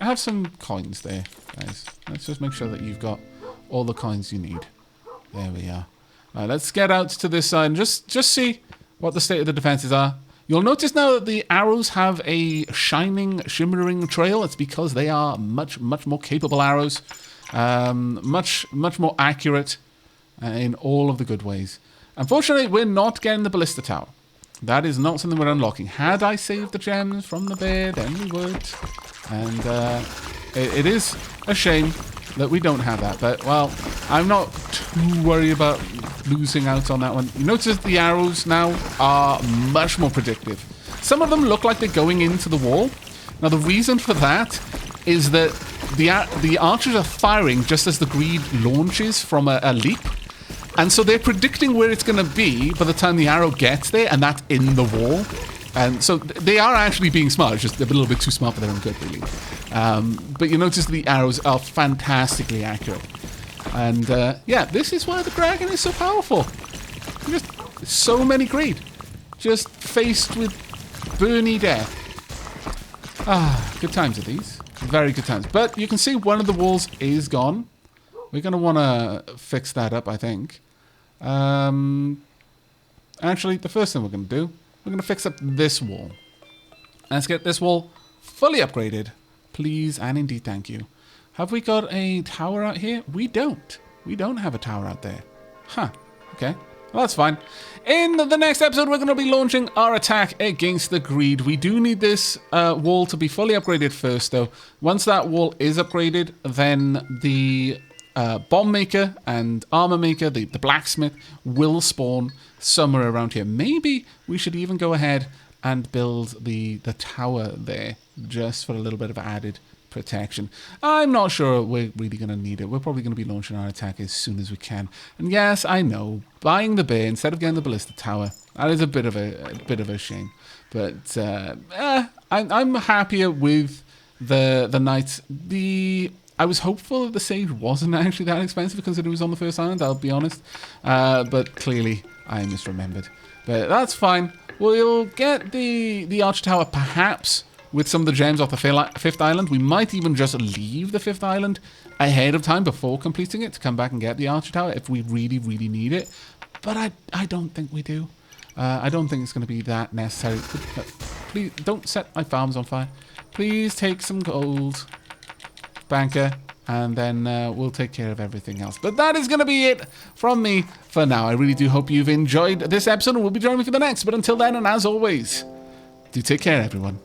Have some coins there, guys. Let's just make sure that you've got all the coins you need. There we are. Right, let's get out to this side and just see what the state of the defenses are. You'll notice now that the arrows have a shining, shimmering trail. It's because they are much more capable arrows. Much more accurate in all of the good ways. Unfortunately, we're not getting the ballista tower. That is not something we're unlocking. Had I saved the gems from the bear, then we would. And it is a shame that we don't have that. But, well, I'm not too worried about losing out on that one. You notice the arrows now are much more predictive. Some of them look like they're going into the wall. Now, the reason for that is that the archers are firing just as the greed launches from a leap. And so they're predicting where it's going to be by the time the arrow gets there, and that's in the wall. And so they are actually being smart. It's just they're a little bit too smart for their own good, really. But you notice the arrows are fantastically accurate. And yeah, this is why the dragon is so powerful. Just so many greed. Just faced with burny death. Ah, good times are these. Very good times. But you can see one of the walls is gone. We're going to want to fix that up, I think. Actually, the first thing we're going to do, we're going to fix up this wall. Let's get this wall fully upgraded. Please and indeed thank you. Have we got a tower out here? We don't. We don't have a tower out there. Huh. Okay. Well, that's fine. In the next episode, we're going to be launching our attack against the greed. We do need this wall to be fully upgraded first, though. Once that wall is upgraded, then the bomb maker and armor maker, the blacksmith, will spawn somewhere around here. Maybe we should even go ahead and build the tower there, just for a little bit of added protection. I'm not sure we're really going to need it. We're probably going to be launching our attack as soon as we can. And yes, I know, buying the bear instead of getting the ballista tower, that is a bit of a shame. But I'm happier with the knights. I was hopeful that the sage wasn't actually that expensive because it was on the first island, I'll be honest. But clearly I misremembered. But that's fine. We'll get the archer tower perhaps with some of the gems off the 5th island. We might even just leave the 5th island ahead of time before completing it to come back and get the archer tower if we really need it. But I don't think we do. I don't think it's going to be that necessary. Please don't set my farms on fire. Please take some gold, banker, and then we'll take care of everything else. But that is going to be it from me for now. I really do hope you've enjoyed this episode and we'll be joining me for the next. But until then, and as always, do take care, everyone.